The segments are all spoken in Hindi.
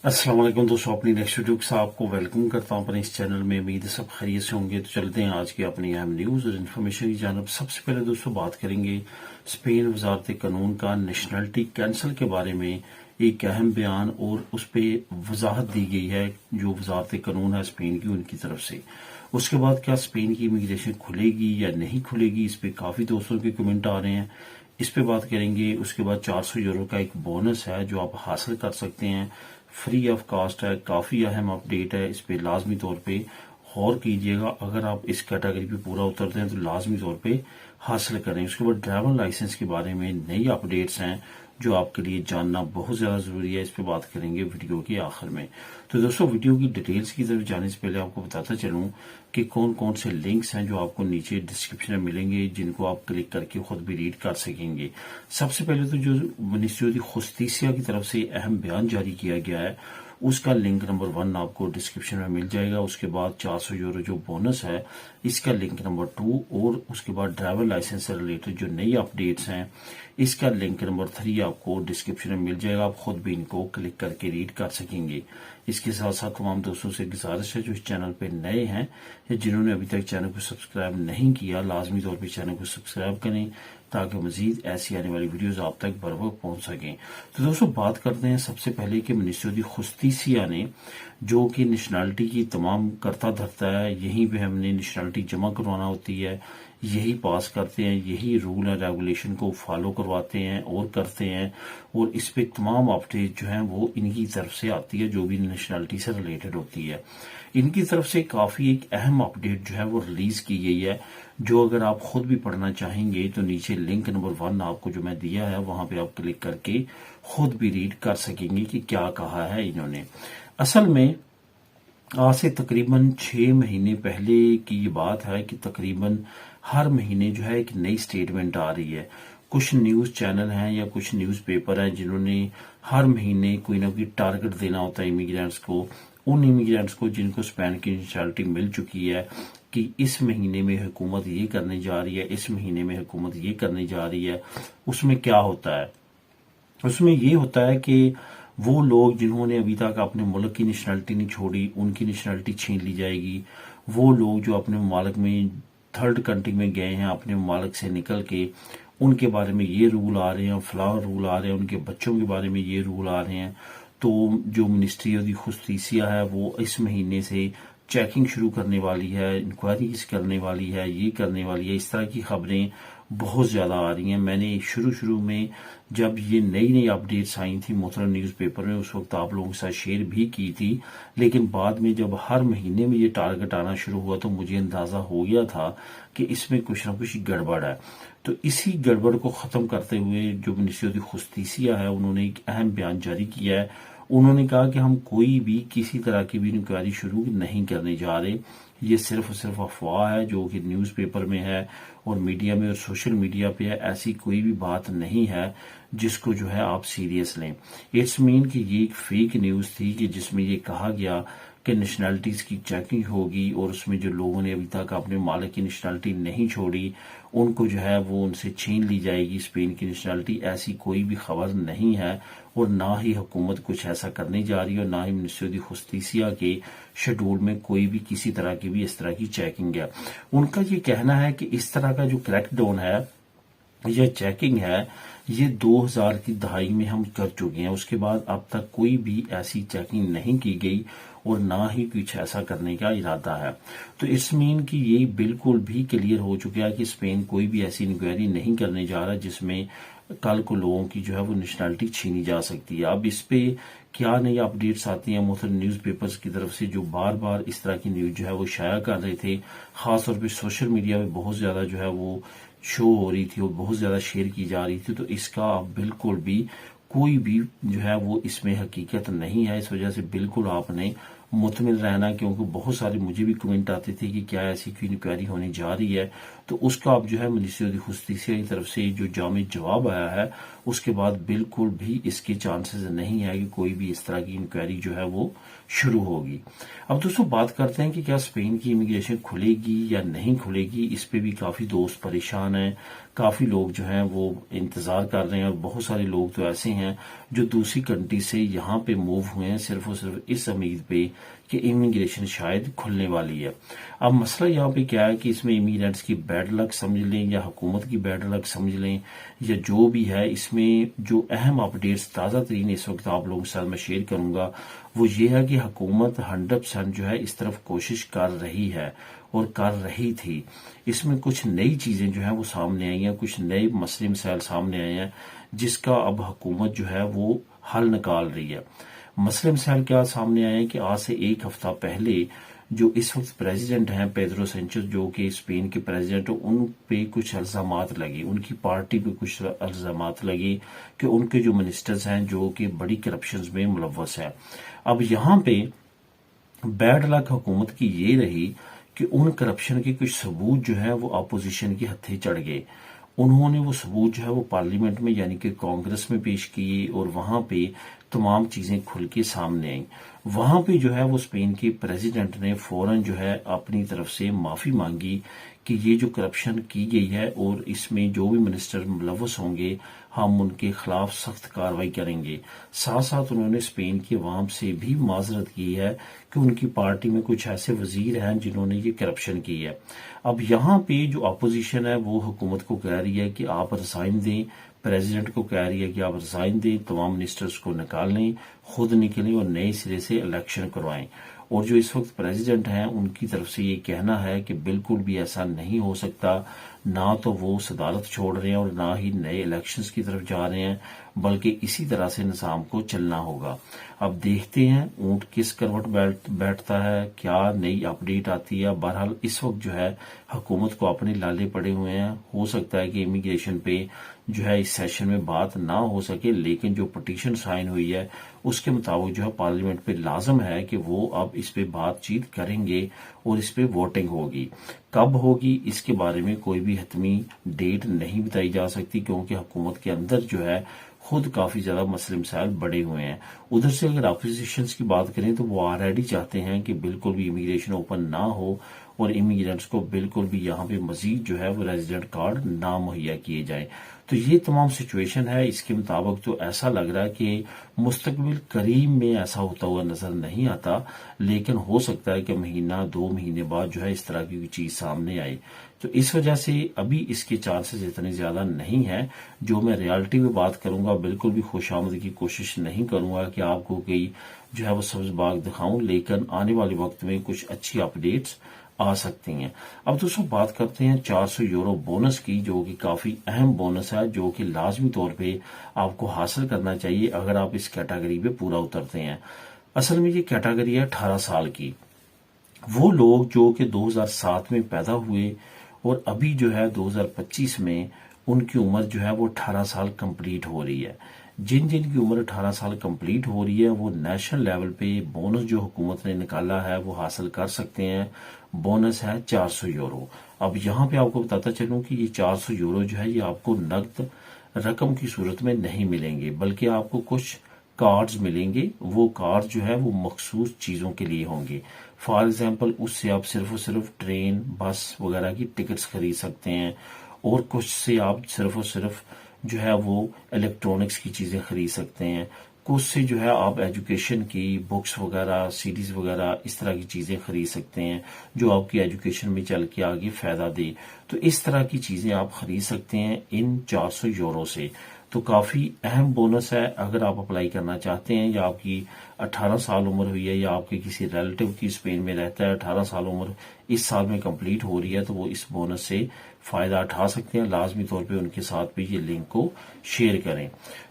अस्सलाम वालेकुम दोस्तों, अपनी नेक्स्ट वीडियो के साथ आपको वेलकम करता हूं अपने इस चैनल में। उम्मीद है सब खैरियत से होंगे। तो चलते हैं आज की अपनी अहम न्यूज़ और इन्फॉर्मेशन की जानब। सबसे पहले दोस्तों बात करेंगे स्पेन वजारत कानून का नेशनलिटी कैंसल के बारे में एक अहम बयान और उस पर वजाहत दी गई है जो वजारत कानून है स्पेन की, उनकी तरफ से। उसके बाद क्या स्पेन की इमिग्रेशन खुलेगी या नहीं खुलेगी, इस पर काफ़ी दोस्तों के कमेंट आ रहे हैं, इस पे बात करेंगे। उसके बाद 400 यूरो का एक बोनस है जो आप हासिल कर सकते हैं, फ्री ऑफ कास्ट है। काफ़ी अहम अपडेट है, इस पे लाजमी तौर पे गौर कीजिएगा। अगर आप इस कैटेगरी पे पूरा उतरते हैं तो लाजमी तौर पे हासिल करें। उसके बाद ड्राइवर लाइसेंस के बारे में नई अपडेट्स हैं जो आपके लिए जानना बहुत ज़्यादा ज़रूरी है, इस पे बात करेंगे वीडियो के आखिर में। तो दोस्तों वीडियो की डिटेल्स की तरफ जाने से पहले आपको बताता चलूं कि कौन कौन से लिंक्स हैं जो आपको नीचे डिस्क्रिप्शन में मिलेंगे, जिनको आप क्लिक करके खुद भी रीड कर सकेंगे। सबसे पहले तो जो मिनिस्ट्री ऑफ जस्टिस की तरफ से अहम बयान जारी किया गया है उसका लिंक नंबर 1 आपको डिस्क्रिप्शन में मिल जाएगा। उसके बाद 400 यूरो जो बोनस है इसका लिंक नंबर 2, और उसके बाद ड्राइवर लाइसेंस से रिलेटेड जो नई अपडेट्स हैं इसका लिंक नंबर 3 आपको डिस्क्रिप्शन में मिल जाएगा। आप खुद भी इनको क्लिक करके रीड कर सकेंगे। इसके साथ साथ तमाम दोस्तों से गुजारिश है जो इस चैनल पे नए हैं या जिन्होंने अभी तक चैनल को सब्सक्राइब नहीं किया, लाजमी तौर पर चैनल को सब्सक्राइब करें ताकि मजीद ऐसी आने वाली वीडियोस आप तक बर वक्त पहुंच सकें। तो दोस्तों बात करते हैं सबसे पहले कि मिनिस्ट्री ऑफ जस्टिस ने जो कि नेशनलिटी की तमाम करता धरता है, यहीं पे हमने नेशनलिटी जमा करवाना होती है, यही पास करते हैं, यही रूल एंड रेगुलेशन को फॉलो करवाते हैं और करते हैं, और इस पे तमाम अपडेट जो है वो इनकी तरफ से आती है जो भी नेशनलिटी से रिलेटेड होती है। इनकी तरफ से काफी एक अहम अपडेट जो है वो रिलीज की गई है, जो अगर आप खुद भी पढ़ना चाहेंगे तो नीचे लिंक नंबर 1 आपको जो मैं दिया है वहां पे आप क्लिक करके खुद भी रीड कर सकेंगे कि क्या कहा है इन्होंने। असल में आज से तकरीबन 6 महीने पहले की ये बात है कि तकरीबन हर महीने जो है एक नई स्टेटमेंट आ रही है। कुछ न्यूज चैनल हैं या कुछ न्यूज पेपर हैं जिन्होंने हर महीने कोई ना कोई टारगेट देना होता है इमिग्रेंट्स को, उन इमिग्रेंट्स को जिनको स्पेन की नेशनलिटी मिल चुकी है, कि इस महीने में हुकूमत ये करने जा रही है, इस महीने में हुकूमत ये करने जा रही है। उसमें क्या होता है, उसमें ये होता है कि वो लोग जिन्होंने अभी तक अपने मुल्क की नेशनलिटी नहीं छोड़ी उनकी नेशनलिटी छीन ली जाएगी। वो लोग जो अपने ममालिक में थर्ड कंट्री में गए हैं अपने ममालिक से निकल के, उनके बारे में ये रूल आ रहे हैं, फलां रूल आ रहे हैं, उनके बच्चों के बारे में ये रूल आ रहे हैं। तो जो मिनिस्ट्री ऑफ जस्टिस है वो इस महीने से चेकिंग शुरू करने वाली है, इंक्वायरीज करने वाली है, ये करने वाली है। इस तरह की खबरें बहुत ज्यादा आ रही हैं। मैंने शुरू में जब ये नई नई अपडेट्स आई थी मोहतरम न्यूज़पेपर में, उस वक्त आप लोगों के साथ शेयर भी की थी, लेकिन बाद में जब हर महीने में ये टारगेट आना शुरू हुआ तो मुझे अंदाजा हो गया था कि इसमें कुछ ना कुछ गड़बड़ है। तो इसी गड़बड़ को खत्म करते हुए जो मिनिस्ट्री ऑफ जस्टिस है उन्होंने एक अहम बयान जारी किया है। उन्होंने कहा कि हम कोई भी किसी तरह की भी इंक्वायरी शुरू नहीं करने जा रहे, ये सिर्फ और सिर्फ अफवाह है जो कि न्यूज़पेपर में है और मीडिया में और सोशल मीडिया पे है। ऐसी कोई भी बात नहीं है जिसको जो है आप सीरियस लें। इट्स मीन कि ये एक फेक न्यूज़ थी कि जिसमें ये कहा गया कि नेशनलिटीज की चेकिंग होगी और उसमें जो लोगों ने अभी तक अपने मालिक की नेशनलिटी नहीं छोड़ी उनको जो है वो उनसे छीन ली जाएगी स्पेन की नेशनलिटी। ऐसी कोई भी खबर नहीं है और ना ही हुकूमत कुछ ऐसा करने जा रही है और ना ही मिनिस्ट्री ऑफ जस्टिस के शेड्यूल में कोई भी किसी तरह की भी इस तरह की चेकिंग है। उनका ये कहना है कि इस तरह का जो क्रैकडाउन है यह चेकिंग है ये 2000 की दहाई में हम कर चुके हैं, उसके बाद अब तक कोई भी ऐसी चेकिंग नहीं की गई और ना ही कुछ ऐसा करने का इरादा है। तो इस मीन कि ये बिल्कुल भी क्लियर हो चुका है कि स्पेन कोई भी ऐसी इंक्वायरी नहीं करने जा रहा जिसमें कल को लोगों की जो है वो नेशनलिटी छीनी जा सकती है। अब इस पे क्या नई अपडेट्स आती हैं मुख्तलिफ न्यूज पेपर्स की तरफ से जो बार बार इस तरह की न्यूज जो है वो शाया कर रहे थे, खासतौर पर सोशल मीडिया में बहुत ज्यादा जो है वो शो हो रही थी और बहुत ज्यादा शेयर की जा रही थी। तो इसका बिल्कुल भी कोई भी जो है वो इसमें हकीकत नहीं है। इस वजह से बिल्कुल आपने मुतमिन रहना, क्योंकि बहुत सारे मुझे भी कमेंट आते थे कि क्या ऐसी कोई इंक्वायरी होने जा रही है। तो उसका अब जो है मिनिस्ट्री ऑफ जस्टिस की तरफ से जो जामिद जवाब आया है उसके बाद बिल्कुल भी इसके चांसेस नहीं है कि कोई भी इस तरह की इंक्वायरी जो है वो शुरू होगी। अब दोस्तों बात करते हैं कि क्या स्पेन की इमिग्रेशन खुलेगी या नहीं खुलेगी। इस पे भी काफी दोस्त परेशान हैं, काफी लोग जो हैं वो इंतजार कर रहे हैं, और बहुत सारे लोग तो ऐसे हैं जो दूसरी कंट्री से यहाँ पे मूव हुए हैं सिर्फ और सिर्फ इस उम्मीद पे कि इमिग्रेशन शायद खुलने वाली है। अब मसला यहाँ पे क्या है कि इसमें इमिग्रेंट्स की बैड लक समझ लें या हुकूमत की बैड लक समझ लें या जो भी है, इसमें जो अहम अपडेट्स ताज़ा तरीन इस वक्त आप लोगों के साथ मैं शेयर करूंगा वो ये है कि हुकूमत 100% जो है इस तरफ कोशिश कर रही है और कर रही थी। इसमें कुछ नई चीजें जो है वो सामने आई हैं, कुछ नए मसले मसाइल सामने आए हैं जिसका अब हुकूमत जो है वो हल निकाल रही है। मसले मसाइल क्या सामने आए हैं कि आज से एक हफ्ता पहले जो इस वक्त प्रेसिडेंट हैं पेड्रो सेंचेज, जो कि स्पेन के प्रेसिडेंट, उन पे कुछ इल्जामात लगे, उनकी पार्टी पे कुछ इल्जामात लगे कि उनके जो मिनिस्टर्स हैं जो कि बड़ी करप्शन में मुलव्वस है। अब यहाँ पे बैड लक हुकूमत की ये रही कि उन करप्शन के कुछ सबूत जो है वो अपोजिशन के हथे चढ़ गए। उन्होंने वो सबूत जो है वो पार्लियामेंट में यानी कि कांग्रेस में पेश किए और वहां पे तमाम चीजें खुल के सामने आई। वहां पे जो है वो स्पेन के प्रेसिडेंट ने फौरन जो है अपनी तरफ से माफी मांगी कि ये जो करप्शन की गई है और इसमें जो भी मिनिस्टर मुलव्वस होंगे हम उनके खिलाफ सख्त कार्रवाई करेंगे। साथ साथ उन्होंने स्पेन की अवाम से भी माजरत की है कि उनकी पार्टी में कुछ ऐसे वजीर हैं जिन्होंने ये करप्शन की है। अब यहाँ पे जो अपोजिशन है वो हुकूमत को कह रही है कि आप रिजाइन दें, प्रेसिडेंट को कह रही है कि आप रिजाइन दें, तमाम मिनिस्टर्स को निकाल लें, खुद निकलें और नए सिरे से इलेक्शन करवाएं। और जो इस वक्त प्रेसिडेंट हैं उनकी तरफ से ये कहना है कि बिल्कुल भी ऐसा नहीं हो सकता, ना तो वो सदारत छोड़ रहे हैं और ना ही नए इलेक्शंस की तरफ जा रहे हैं, बल्कि इसी तरह से निज़ाम को चलना होगा। अब देखते हैं ऊंट किस करवट बैठता है, क्या नई अपडेट आती है। बहरहाल इस वक्त जो है हुकूमत को अपने लाले पड़े हुए हैं। हो सकता है कि इमिग्रेशन पे जो है इस सेशन में बात ना हो सके, लेकिन जो पटिशन साइन हुई है उसके मुताबिक जो है पार्लियामेंट पे लाजम है कि वो अब इस पे बातचीत करेंगे और इस पे वोटिंग होगी। कब होगी इसके बारे में कोई भी हतमी डेट नहीं बताई जा सकती, क्योंकि हुकूमत के अंदर जो है खुद काफी ज्यादा मसले मसाइल बढ़े हुए हैं। उधर से अगर अपोजिशन की बात करें तो वो ऑलरेडी चाहते हैं कि बिल्कुल भी इमिग्रेशन ओपन ना हो और इमिग्रेंट्स को बिल्कुल भी यहाँ पे मजीद जो है वो रेजिडेंट कार्ड ना मुहैया किए जाए। तो ये तमाम सिचुएशन है। इसके मुताबिक तो ऐसा लग रहा है कि मुस्तकबिल करीब में ऐसा होता हुआ नजर नहीं आता, लेकिन हो सकता है कि महीना 2 महीने बाद जो है इस तरह की चीज सामने आए। तो इस वजह से अभी इसके चांसेस इतने ज्यादा नहीं है। जो मैं रियलिटी में बात करूंगा बिल्कुल भी खुशामद की कोशिश नहीं करूंगा कि आपको कोई जो है वो सब्ज बाग दिखाऊं, लेकिन आने वाले वक्त में कुछ अच्छी अपडेट्स आ सकती हैं। अब दोस्तों बात करते हैं 400 यूरो बोनस की, जो कि काफी अहम बोनस है, जो कि लाजमी तौर पे आपको हासिल करना चाहिए अगर आप इस कैटेगरी पे पूरा उतरते हैं। असल में ये कैटेगरी है 18 साल की। वो लोग जो कि 2007 में पैदा हुए और अभी जो है 2025 में उनकी उम्र जो है वो 18 साल कंप्लीट हो रही है। जिन जिन की उम्र 18 साल कंप्लीट हो रही है वो नेशनल लेवल पे बोनस जो हुकूमत ने निकाला है वो हासिल कर सकते हैं। बोनस है 400 यूरो। अब यहाँ पे आपको बताता चलूं कि ये 400 यूरो जो है ये आपको नकद रकम की सूरत में नहीं मिलेंगे, बल्कि आपको कुछ कार्ड्स मिलेंगे। वो कार्ड जो है वो मखसूस चीजों के लिए होंगे। फॉर एग्जाम्पल उससे आप सिर्फ और सिर्फ ट्रेन बस वगैरह की टिकट्स खरीद सकते हैं, और कुछ से आप सिर्फ और सिर्फ जो है वो इलेक्ट्रॉनिक्स की चीजें खरीद सकते हैं। कुछ से जो है आप एजुकेशन की बुक्स वगैरह सीडीज वगैरह इस तरह की चीजें खरीद सकते हैं जो आपकी एजुकेशन में चल के आगे फायदा दे। तो इस तरह की चीजें आप खरीद सकते हैं इन 400 यूरो से। तो काफी अहम बोनस है। अगर आप अप्लाई करना चाहते हैं या आपकी 18 साल उम्र हुई है या आपके किसी रिलेटिव की स्पेन में रहता है, 18 साल उम्र इस साल में कंप्लीट हो रही है, तो वो इस बोनस से फायदा उठा सकते हैं। लाजमी तौर पे उनके साथ भी ये लिंक को शेयर करें।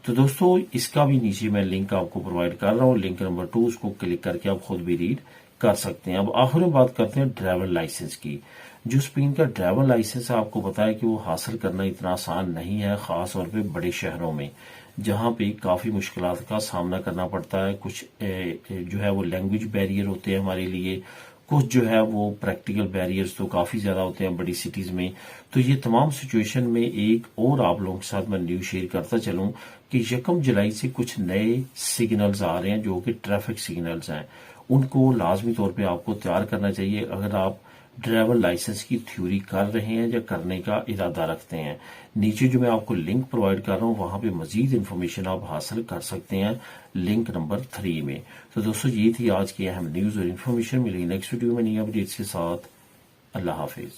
तो दोस्तों इसका भी नीचे मैं लिंक आपको प्रोवाइड कर रहा हूँ, लिंक नंबर 2, उसको क्लिक करके आप खुद भी रीड कर सकते हैं। अब आखिर में बात करते हैं ड्राइवर लाइसेंस की। जो स्पेन का ड्राइवर लाइसेंस है आपको पता है कि वो हासिल करना इतना आसान नहीं है, खास तौर पे बड़े शहरों में जहाँ पे काफी मुश्किलात का सामना करना पड़ता है। कुछ जो है वो लैंग्वेज बैरियर होते हैं हमारे लिए, कुछ जो है वो प्रैक्टिकल बैरियर्स तो काफ़ी ज़्यादा होते हैं बड़ी सिटीज़ में। तो ये तमाम सिचुएशन में एक और आप लोगों के साथ मैं न्यूज़ शेयर करता चलूँ कि 1 जुलाई से कुछ नए सिग्नल्स आ रहे हैं जो कि ट्रैफिक सिग्नल्स हैं। उनको लाजमी तौर पे आपको तैयार करना चाहिए अगर आप ड्राइवर लाइसेंस की थ्योरी कर रहे हैं या करने का इरादा रखते हैं। नीचे जो मैं आपको लिंक प्रोवाइड कर रहा हूँ वहां पे मजीद इन्फॉर्मेशन आप हासिल कर सकते हैं लिंक नंबर 3 में। तो दोस्तों ये थी आज की अहम न्यूज़ और इन्फॉर्मेशन। मिलेगी नेक्स्ट वीडियो में नई अपडेट्स के साथ। अल्लाह हाफिज।